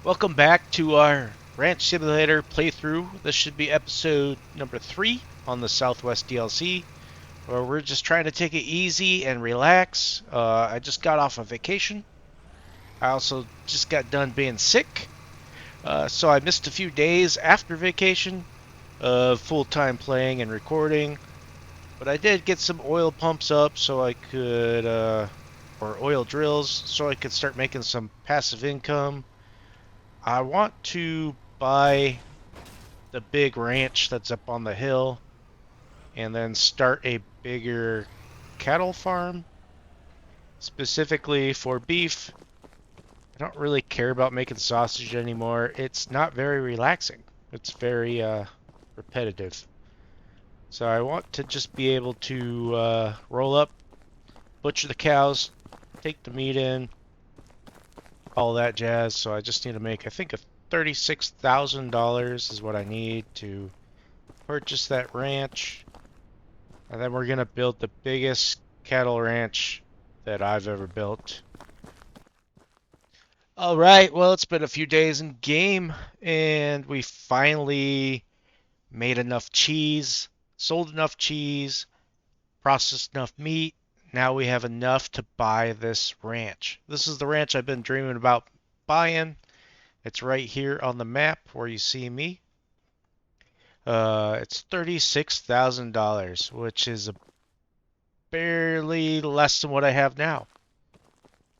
Welcome back to our Ranch Simulator playthrough. This should be episode number 3 on the Southwest DLC, where we're just trying to take it easy and relax. I just got off of vacation. I also just got done being sick, so I missed a few days after vacation of full-time playing and recording. But I did get some oil pumps up so I could, or oil drills, so I could start making some passive income. I want to buy the big ranch that's up on the hill and then start a bigger cattle farm specifically for beef. I don't really care about making sausage anymore. It's not very relaxing. It's very repetitive. So I want to just be able to roll up, butcher the cows, take the meat in, all that jazz. So I just need to make, I think, $36,000 is what I need to purchase that ranch. And then we're going to build the biggest cattle ranch that I've ever built. All right, well, it's been a few days in game, and we finally made enough cheese, sold enough cheese, processed enough meat. Now we have enough to buy this ranch. This is the ranch I've been dreaming about buying. It's right here on the map where you see me. It's $36,000, which is barely less than what I have now.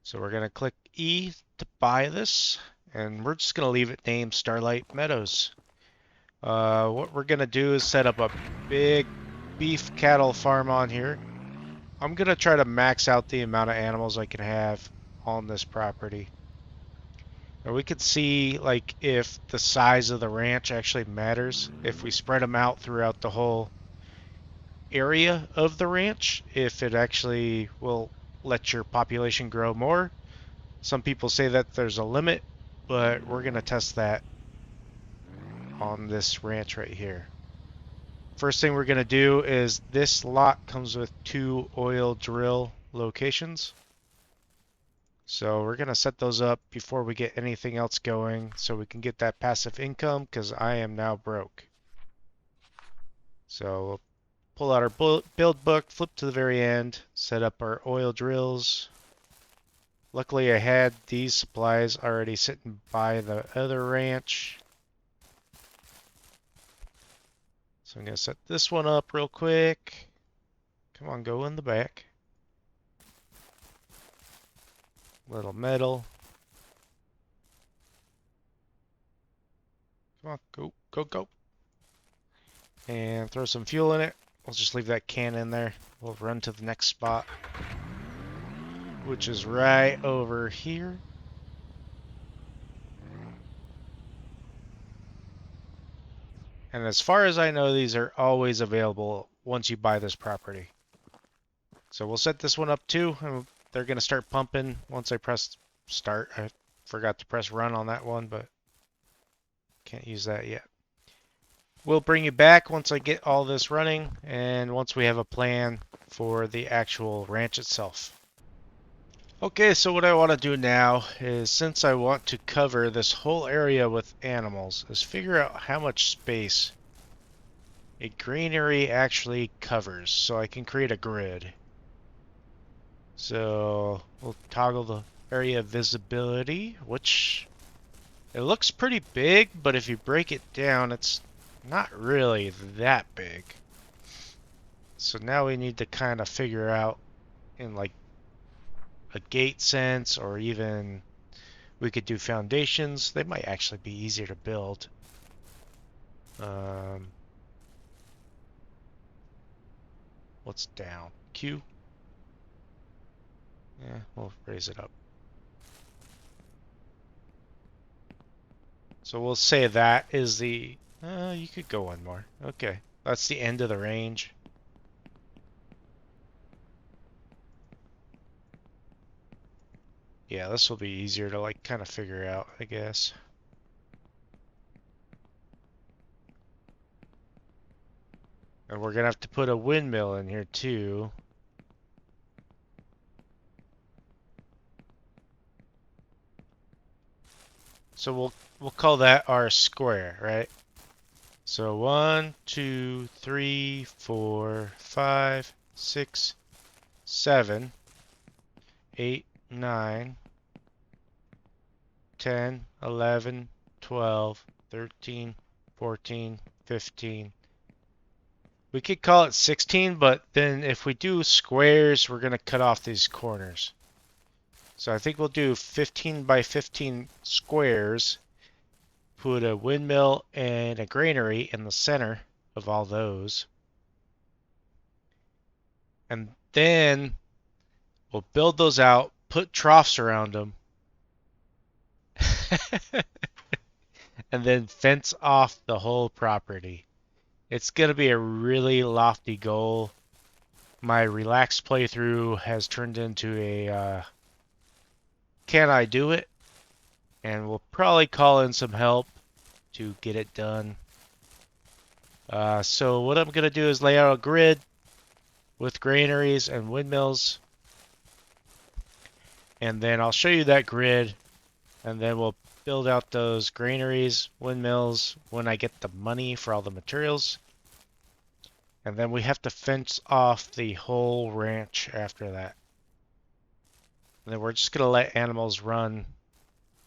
So we're going to click E to buy this, and we're just going to leave it named Starlight Meadows. What we're going to do is set up a big beef cattle farm on here. I'm going to try to max out the amount of animals I can have on this property. Now we can see like if the size of the ranch actually matters. If we spread them out throughout the whole area of the ranch, if it actually will let your population grow more. Some people say that there's a limit, but we're going to test that on this ranch right here. First thing we're going to do is this lot comes with 2 oil drill locations. So we're going to set those up before we get anything else going so we can get that passive income because I am now broke. So we'll pull out our build book, flip to the very end, set up our oil drills. Luckily I had these supplies already sitting by the other ranch. So I'm going to set this one up real quick. Come on, go in the back. Little metal. Come on, go, go, go. And throw some fuel in it. We'll just leave that can in there. We'll run to the next spot, which is right over here. And as far as I know, these are always available once you buy this property. So we'll set this one up too, and they're going to start pumping once I press start. I forgot to press run on that one, but can't use that yet. We'll bring you back once I get all this running and once we have a plan for the actual ranch itself. Okay, so what I want to do now is, since I want to cover this whole area with animals, is figure out how much space a greenery actually covers so I can create a grid. So we'll toggle the area visibility, which it looks pretty big, but if you break it down, it's not really that big. So now we need to kind of figure out in like a gate sense, or even we could do foundations. They might actually be easier to build. What's down? Q? Yeah, we'll raise it up. So we'll say that is the... you could go one more. Okay, that's the end of the range. Yeah, this will be easier to like kind of figure out, I guess. And we're gonna have to put a windmill in here too. So we'll call that our square, right? So 1, 2, 3, 4, 5, 6, 7, 8, 9, 10, 11, 12, 13, 14, 15. We could call it 16, but then if we do squares, we're going to cut off these corners. So I think we'll do 15 by 15 squares, put a windmill and a granary in the center of all those. And then we'll build those out, put troughs around them, and then fence off the whole property. It's going to be a really lofty goal. My relaxed playthrough has turned into a can I do it? And we'll probably call in some help to get it done. So what I'm going to do is lay out a grid with granaries and windmills. And then I'll show you that grid. And then we'll build out those granaries, windmills, when I get the money for all the materials. And then we have to fence off the whole ranch after that. And then we're just going to let animals run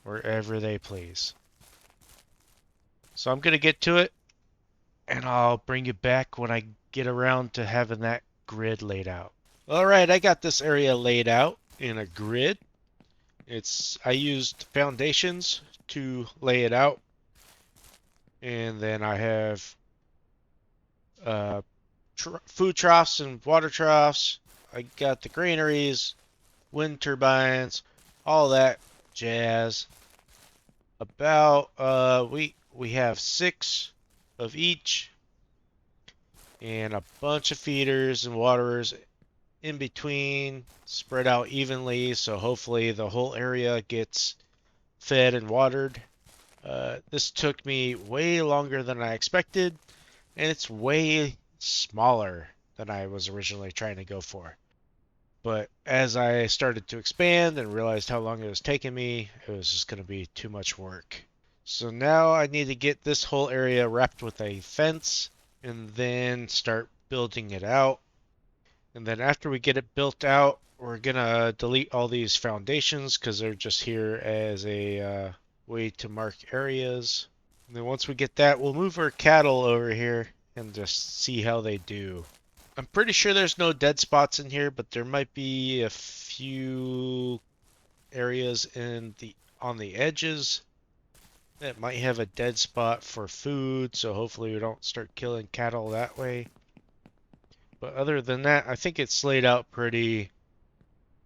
wherever they please. So I'm going to get to it, and I'll bring you back when I get around to having that grid laid out. All right, I got this area laid out in a grid. I used foundations to lay it out, and then I have food troughs and water troughs. I got the granaries, wind turbines, all that jazz. We have 6 of each, and a bunch of feeders and waterers in between, spread out evenly, so hopefully the whole area gets fed and watered. This took me way longer than I expected, and it's way smaller than I was originally trying to go for. But as I started to expand and realized how long it was taking me, it was just going to be too much work. So now I need to get this whole area wrapped with a fence and then start building it out. And then after we get it built out, we're going to delete all these foundations because they're just here as a way to mark areas. And then once we get that, we'll move our cattle over here and just see how they do. I'm pretty sure there's no dead spots in here, but there might be a few areas on the edges that might have a dead spot for food, so hopefully we don't start killing cattle that way. But other than that, I think it's laid out pretty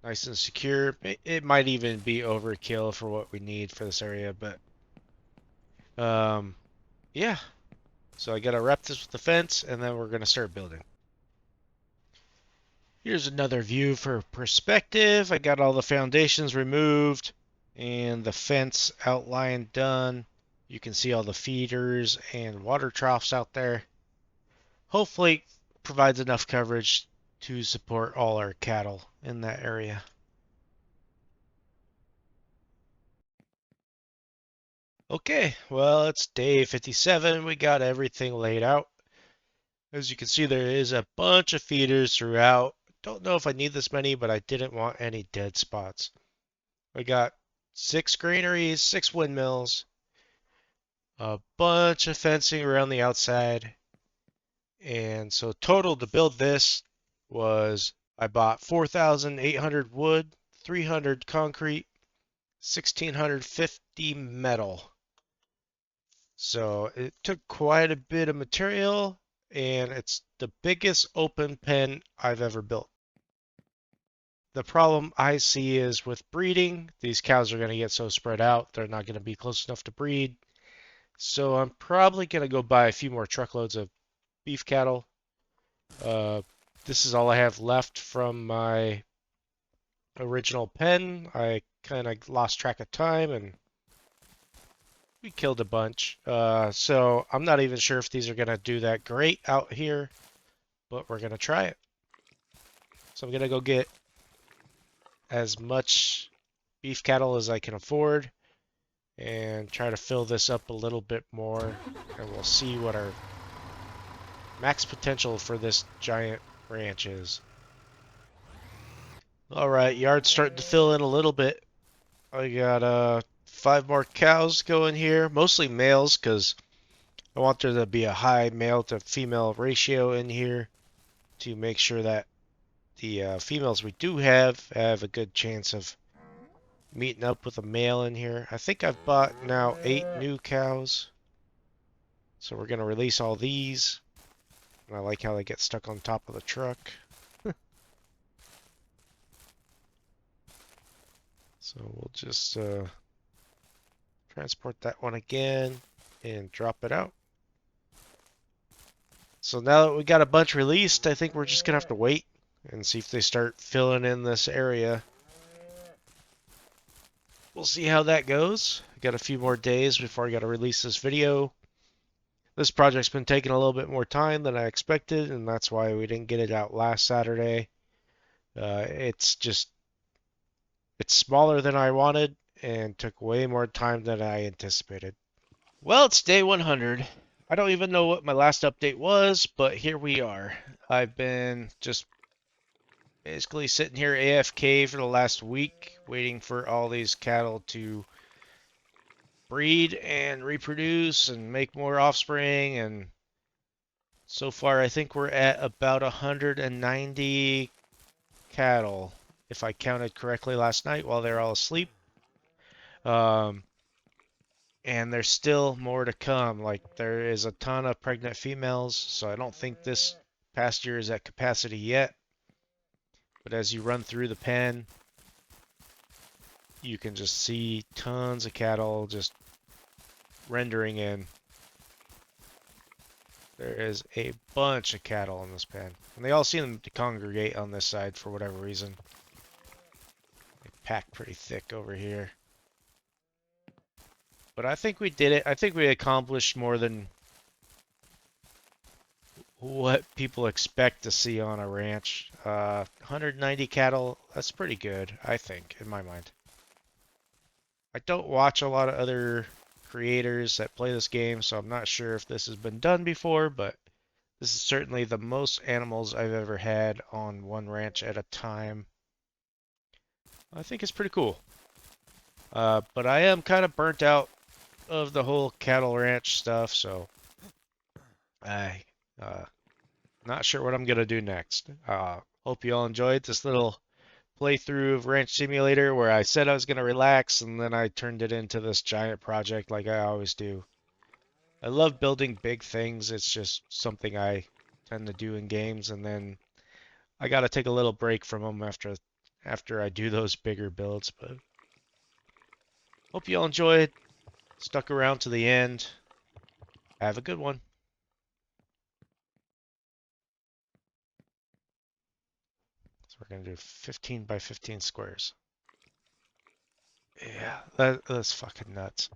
nice and secure. It might even be overkill for what we need for this area, but yeah. So I gotta wrap this with the fence, and then we're gonna start building. Here's another view for perspective. I got all the foundations removed and the fence outline done. You can see all the feeders and water troughs out there. Hopefully provides enough coverage to support all our cattle in that area. Okay, well, it's day 57. We got everything laid out. As you can see, there is a bunch of feeders throughout. Don't know if I need this many, but I didn't want any dead spots. I got 6 granaries, 6 windmills, a bunch of fencing around the outside. And so total to build this was I bought 4,800 wood, 300 concrete, 1,650 metal. So it took quite a bit of material, and it's the biggest open pen I've ever built. The problem I see is with breeding, these cows are going to get so spread out, they're not going to be close enough to breed. So I'm probably going to go buy a few more truckloads of beef cattle. This is all I have left from my original pen. I kind of lost track of time and we killed a bunch. So I'm not even sure if these are going to do that great out here, but we're going to try it. So I'm going to go get as much beef cattle as I can afford, and try to fill this up a little bit more, and we'll see what our max potential for this giant ranch is. Alright, yard's starting to fill in a little bit. I got 5 more cows going here, mostly males because I want there to be a high male to female ratio in here to make sure that the females we do have a good chance of meeting up with a male in here. I think I've bought now 8 new cows. So we're going to release all these. And I like how they get stuck on top of the truck. So we'll just transport that one again and drop it out. So now that we got a bunch released, I think we're just going to have to wait and see if they start filling in this area. We'll see how that goes. I got a few more days before I got to release this video. This project's been taking a little bit more time than I expected, and that's why we didn't get it out last Saturday. It's smaller than I wanted and took way more time than I anticipated. Well, it's day 100. I don't even know what my last update was, but here we are. I've been just basically sitting here AFK for the last week, waiting for all these cattle to breed and reproduce and make more offspring, and so far I think we're at about 190 cattle, if I counted correctly last night while they're all asleep. Um, and there's still more to come. Like, there is a ton of pregnant females, so I don't think this pasture is at capacity yet. But as you run through the pen, you can just see tons of cattle just rendering in. There is a bunch of cattle in this pen. And they all seem to congregate on this side for whatever reason. They pack pretty thick over here. But I think we did it. I think we accomplished more than what people expect to see on a ranch. 190 cattle, that's pretty good, I think, in my mind. I don't watch a lot of other creators that play this game, so I'm not sure if this has been done before, but this is certainly the most animals I've ever had on one ranch at a time. I think it's pretty cool. But I am kind of burnt out of the whole cattle ranch stuff, so I not sure what I'm gonna do next. Hope you all enjoyed this little playthrough of Ranch Simulator where I said I was gonna relax and then I turned it into this giant project like I always do. I love building big things. It's just something I tend to do in games, and then I gotta take a little break from them after I do those bigger builds. But hope you all enjoyed. Stuck around to the end. Have a good one. So we're gonna do 15 by 15 squares. Yeah, that's fucking nuts.